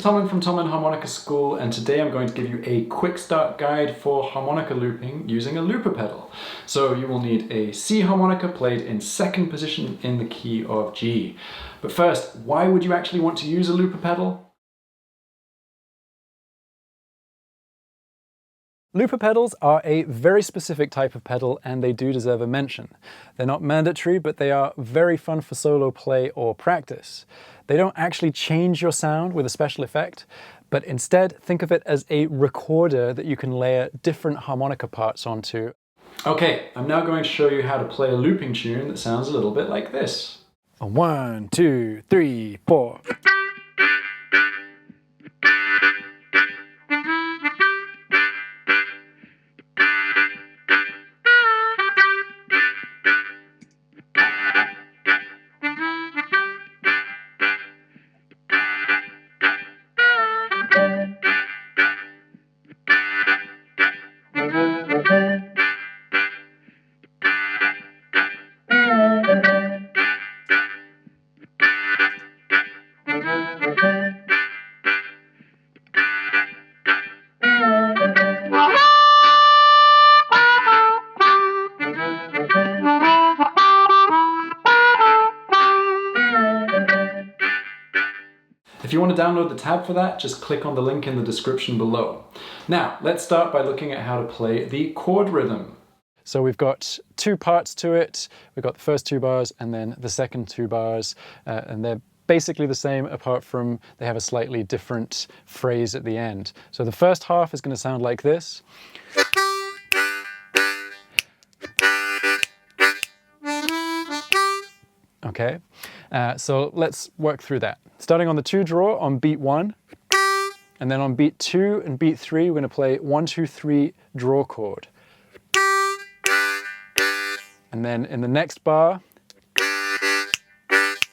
is Tomlin from Tomlin Harmonica School, and today I'm going to give you a quick start guide for harmonica looping using a looper pedal. So you will need a C harmonica played in second position in the key of G. But first, why would you actually want to use a looper pedal? Looper pedals are a very specific type of pedal and they do deserve a mention. They're not mandatory, but they are very fun for solo play or practice. They don't actually change your sound with a special effect, but instead think of it as a recorder that you can layer different harmonica parts onto. Okay, I'm now going to show you how to play a looping tune that sounds a little bit like this. 1, 2, 3, 4. If you want to download the tab for that, just click on the link in the description below. Now, let's start by looking at how to play the chord rhythm. So we've got two parts to it. We've got the first two bars and then the second two bars, and they're basically the same apart from they have a slightly different phrase at the end. So the first half is going to sound like this. Okay, so let's work through that. Starting on the 2 draw on beat 1, and then on beat 2 and beat 3, we're going to play 1, 2, 3 draw chord. And then in the next bar,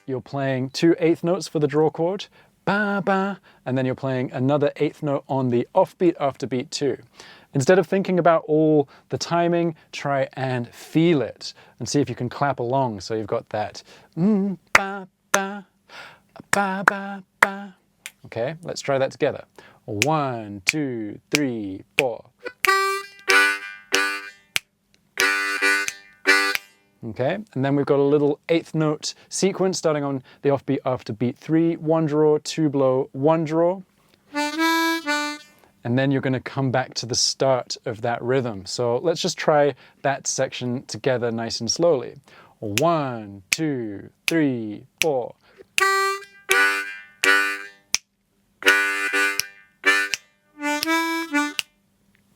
you're playing 2 eighth notes for the draw chord, ba, ba, and then you're playing another eighth note on the offbeat after beat 2. Instead of thinking about all the timing, try and feel it and see if you can clap along. So you've got that ba, ba, ba, ba, ba. Okay, let's try that together. 1, 2, 3, 4. Okay, and then we've got a little eighth note sequence starting on the offbeat after beat 3, 1 draw, 2 blow, 1 draw. And then you're going to come back to the start of that rhythm. So let's just try that section together nice and slowly. 1, 2, 3, 4.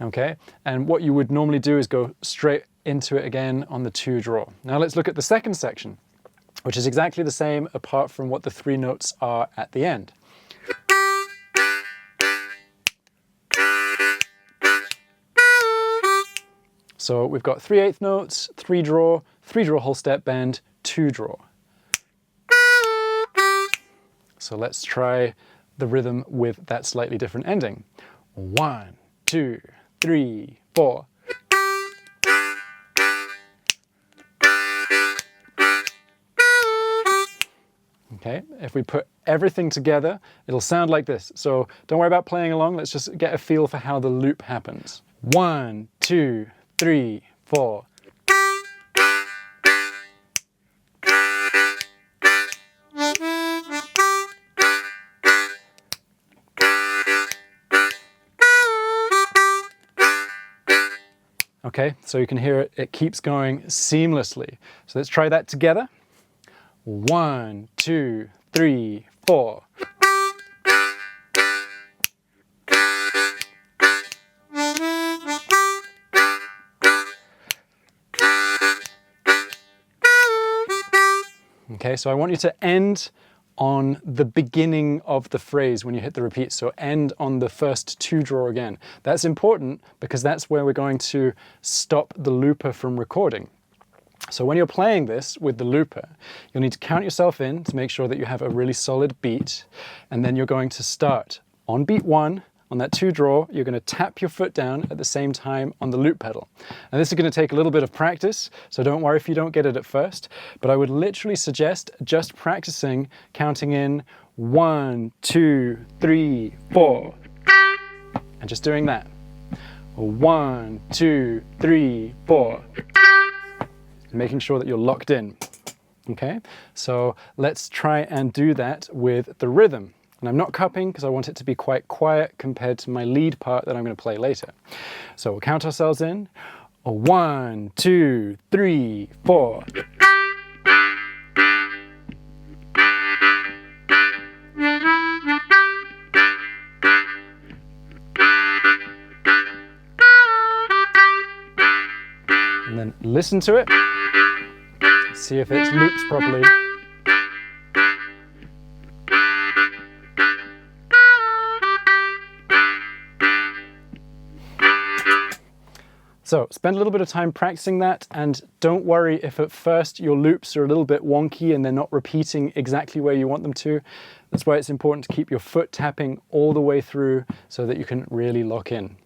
Okay, and what you would normally do is go straight into it again on the 2 draw. Now let's look at the second section, which is exactly the same apart from what the 3 notes are at the end. So we've got 3 eighth notes, 3 draw whole step bend, 2 draw. So let's try the rhythm with that slightly different ending. 1, 2, 3, 4. Okay, if we put everything together, it'll sound like this. So don't worry about playing along, let's just get a feel for how the loop happens. 1, 2, 3, 4. Okay, so you can hear it, it keeps going seamlessly. So let's try that together. 1, 2, 3, 4. Okay, so I want you to end on the beginning of the phrase when you hit the repeat. So end on the first 2 draw again. That's important because that's where we're going to stop the looper from recording. So when you're playing this with the looper, you'll need to count yourself in to make sure that you have a really solid beat. And then you're going to start on beat 1. On that 2 draw, you're going to tap your foot down at the same time on the loop pedal. And this is going to take a little bit of practice, so don't worry if you don't get it at first, but I would literally suggest just practicing counting in 1, 2, 3, 4. And just doing that. 1, 2, 3, 4. Making sure that you're locked in. Okay, so let's try and do that with the rhythm. And I'm not cupping because I want it to be quite quiet compared to my lead part that I'm going to play later. So we'll count ourselves in. 1, 2, 3, 4. And then listen to it. See if it loops properly. So spend a little bit of time practicing that, and don't worry if at first your loops are a little bit wonky and they're not repeating exactly where you want them to. That's why it's important to keep your foot tapping all the way through so that you can really lock in.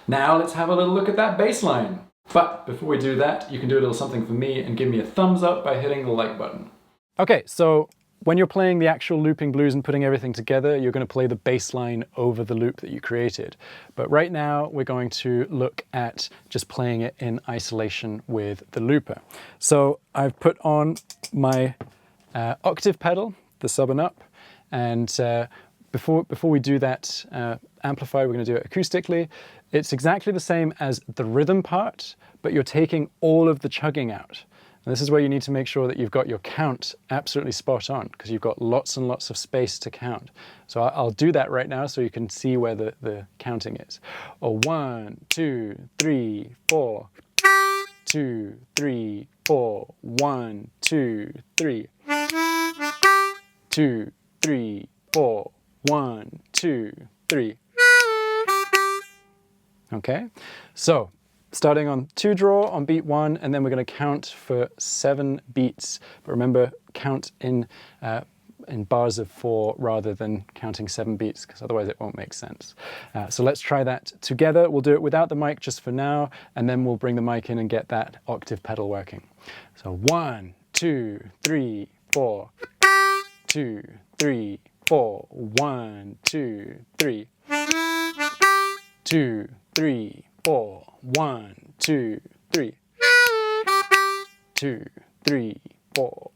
Now let's have a little look at that bass line. But before we do that, you can do a little something for me and give me a thumbs up by hitting the like button. Okay, so when you're playing the actual looping blues and putting everything together, you're going to play the bass line over the loop that you created. But right now, we're going to look at just playing it in isolation with the looper. So I've put on my octave pedal, the sub and up, and before we do that amplify, we're going to do it acoustically. It's exactly the same as the rhythm part, but you're taking all of the chugging out. And this is where you need to make sure that you've got your count absolutely spot on, because you've got lots and lots of space to count. So I'll do that right now so you can see where the counting is. 1, 2, 3, 4. 2, 3, 4. 1, 2, 3. 2, 3, 4. 1, 2, 3. Okay, so starting on 2 draw on beat 1, and then we're going to count for 7 beats. But remember, count in bars of 4 rather than counting 7 beats, because otherwise it won't make sense. So let's try that together. We'll do it without the mic just for now, and then we'll bring the mic in and get that octave pedal working. So 1, 2, 3, 4. 2, 3, 4. 1, 2, 3. 2, 3, 4. 1, 2, 3. 2, 3, 4.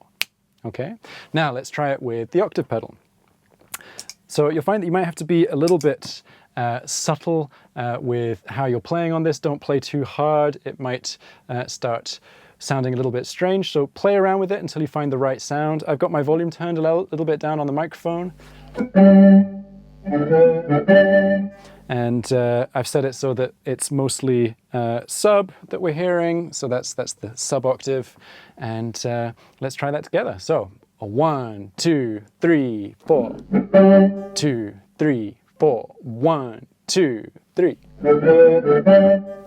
Okay, now let's try it with the octave pedal. So you'll find that you might have to be a little bit subtle with how you're playing on this. Don't play too hard. It might start sounding a little bit strange. So play around with it until you find the right sound. I've got my volume turned a little bit down on the microphone. And I've set it so that it's mostly sub that we're hearing. So that's the sub octave. And let's try that together. So 1, 2, 3, 4. 2, 3, 4. 1, 2, 3.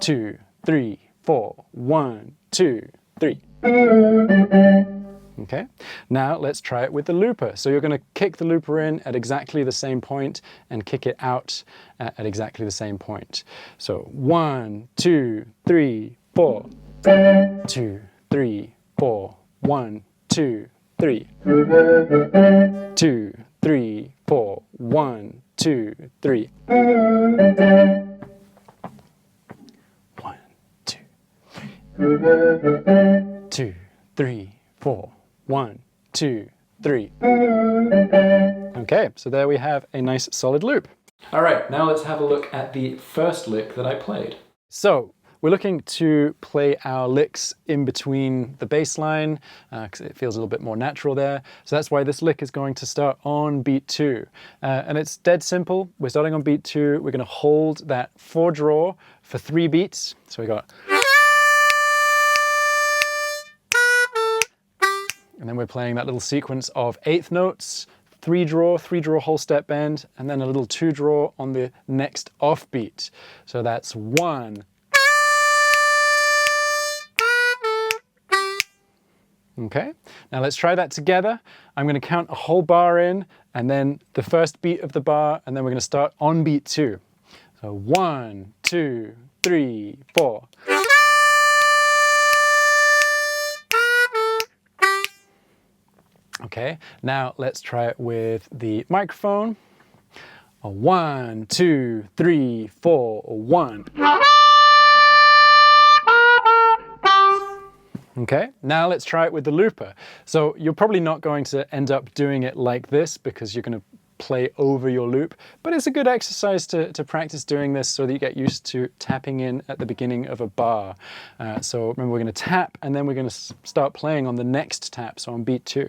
2, 3, 4. 1, 2, 3. Okay, now let's try it with the looper. So you're going to kick the looper in at exactly the same point and kick it out at exactly the same point. So 1, 2, 3, 4. 2, 3, 4. 1, 2, 3. 2, 3, 4. 1, 2, 3. 1, 2, 3. 2, 3, 4. 1, 2, 3. Okay, so there we have a nice solid loop. All right, now let's have a look at the first lick that I played. So we're looking to play our licks in between the bass line because it feels a little bit more natural there. So that's why this lick is going to start on beat 2. And it's dead simple. We're starting on beat 2. We're going to hold that 4 draw for 3 beats. So we got... And then we're playing that little sequence of 8th notes, 3 draw whole step bend, and then a little 2 draw on the next offbeat. So that's 1. Okay, now let's try that together. I'm going to count a whole bar in, and then the first beat of the bar, and then we're going to start on beat 2. So 1, 2, 3, 4. Okay, now let's try it with the microphone. 1, 2, 3, 4, 1. Okay, now let's try it with the looper. So you're probably not going to end up doing it like this because you're going to play over your loop, but it's a good exercise to practice doing this so that you get used to tapping in at the beginning of a bar. So remember, we're going to tap and then we're going to start playing on the next tap, so on beat 2.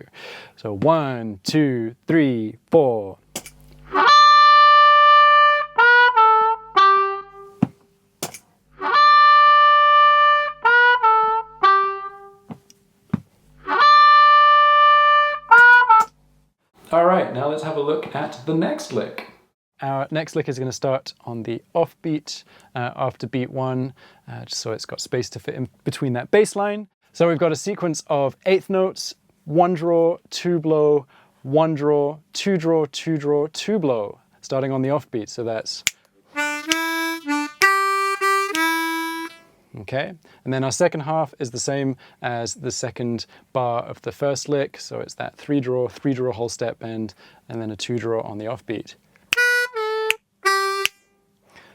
So 1, 2, 3, 4. All right, now let's have a look at the next lick. Our next lick is going to start on the off beat after beat 1, just so it's got space to fit in between that bass line. So we've got a sequence of 8th notes, 1 draw, 2 blow, 1 draw, 2 draw, 2 draw, 2 blow, starting on the off beat. So that's... Okay, and then our second half is the same as the second bar of the first lick, so it's that 3 draw whole step bend, and then a 2 draw on the offbeat.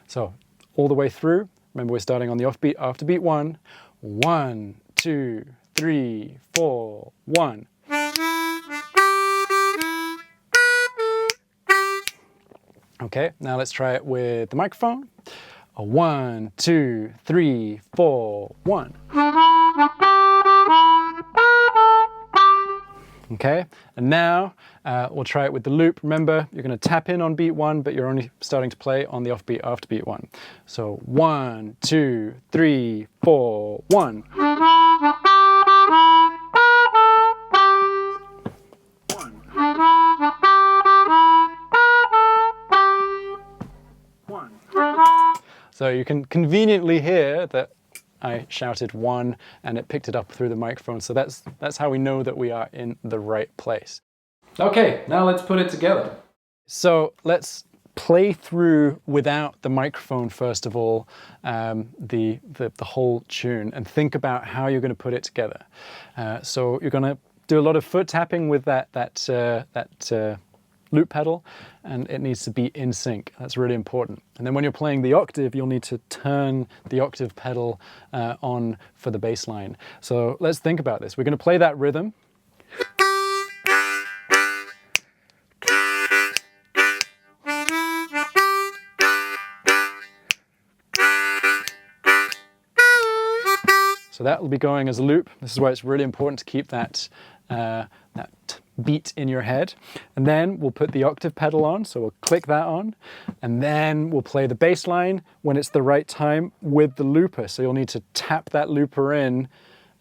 So all the way through, remember we're starting on the offbeat after beat 1. 1, 2, 3, 4, 1. Okay, now let's try it with the microphone. 1, 2, 3, 4, 1. Okay, and now we'll try it with the loop. Remember, you're going to tap in on beat 1, but you're only starting to play on the offbeat after beat 1. So 1, 2, 3, 4, 1. So you can conveniently hear that I shouted 1 and it picked it up through the microphone. So that's how we know that we are in the right place. Okay, now let's put it together. So let's play through without the microphone first of all, the whole tune, and think about how you're going to put it together. So you're going to do a lot of foot tapping with that loop pedal, and it needs to be in sync. That's really important. And then when you're playing the octave, you'll need to turn the octave pedal on for the bass line. So let's think about this. We're going to play that rhythm. So that will be going as a loop. This is why it's really important to keep that beat in your head. And then we'll put the octave pedal on, so we'll click that on, and then we'll play the bass line when it's the right time with the looper. So you'll need to tap that looper in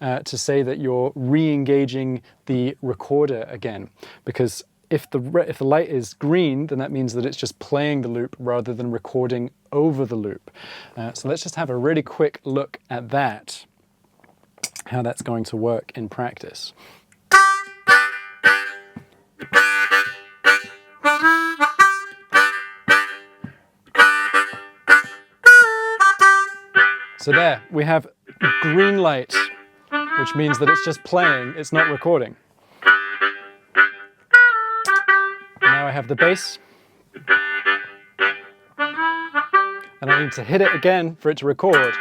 to say that you're re-engaging the recorder again. Because if the light is green, then that means that it's just playing the loop rather than recording over the loop. So let's just have a really quick look at that, how that's going to work in practice. So there, we have green light, which means that it's just playing, it's not recording. Now I have the bass. And I need to hit it again for it to record.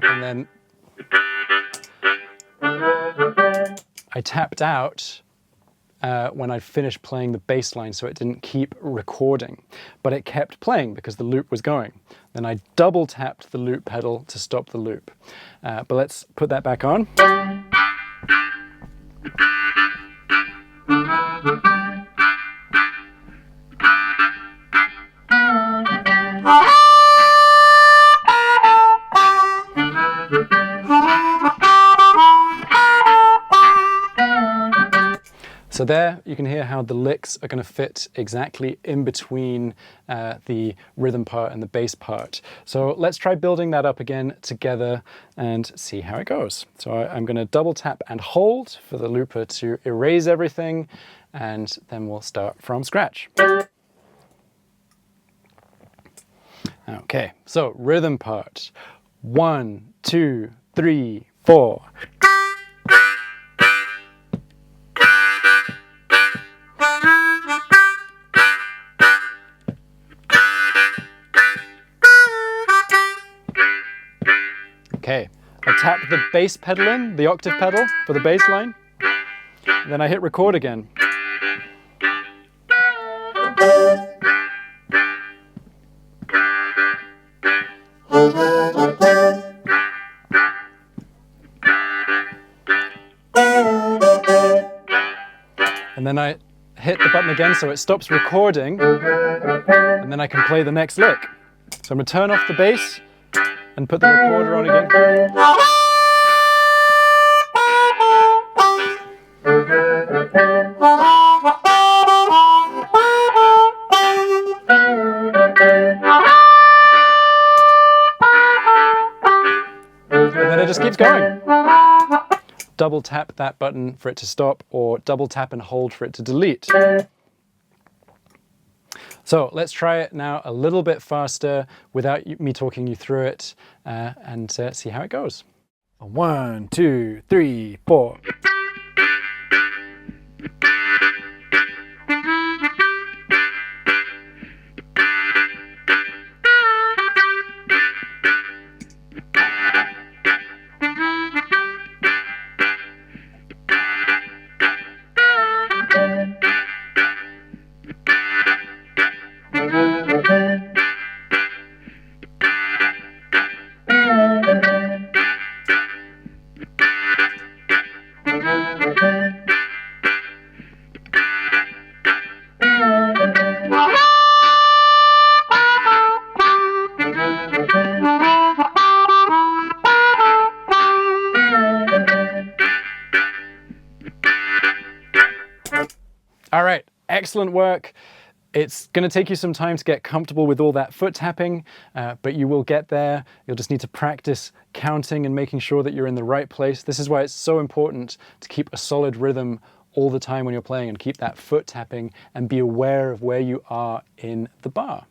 And then I tapped out when I finished playing the bass line, so it didn't keep recording, but it kept playing because the loop was going. Then I double tapped the loop pedal to stop the loop. But let's put that back on. So there you can hear how the licks are going to fit exactly in between the rhythm part and the bass part. So let's try building that up again together and see how it goes. So I'm going to double tap and hold for the looper to erase everything, and then we'll start from scratch. Okay, so rhythm part. 1, 2, 3, 4. Okay, I tap the bass pedal in, the octave pedal for the bass line, and then I hit record again. And then I hit the button again so it stops recording, and then I can play the next lick. So I'm going to turn off the bass and put the recorder on again. And then it just keeps going. Double tap that button for it to stop, or double tap and hold for it to delete. So let's try it now a little bit faster without me talking you through it, and see how it goes. 1, 2, 3, 4. All right, excellent work. It's going to take you some time to get comfortable with all that foot tapping, but you will get there. You'll just need to practice counting and making sure that you're in the right place. This is why it's so important to keep a solid rhythm all the time when you're playing, and keep that foot tapping and be aware of where you are in the bar.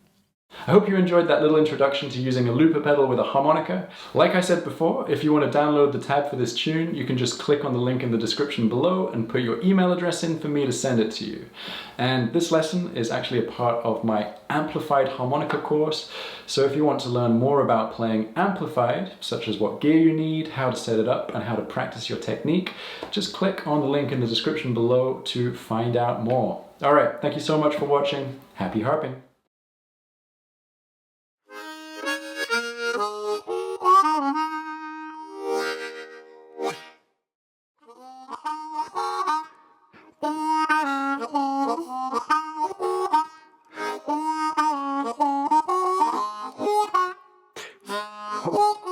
I hope you enjoyed that little introduction to using a looper pedal with a harmonica. Like I said before, if you want to download the tab for this tune, you can just click on the link in the description below and put your email address in for me to send it to you. And this lesson is actually a part of my Amplified Harmonica course. So if you want to learn more about playing amplified, such as what gear you need, how to set it up, and how to practice your technique, just click on the link in the description below to find out more. All right, thank you so much for watching. Happy harping. Oh.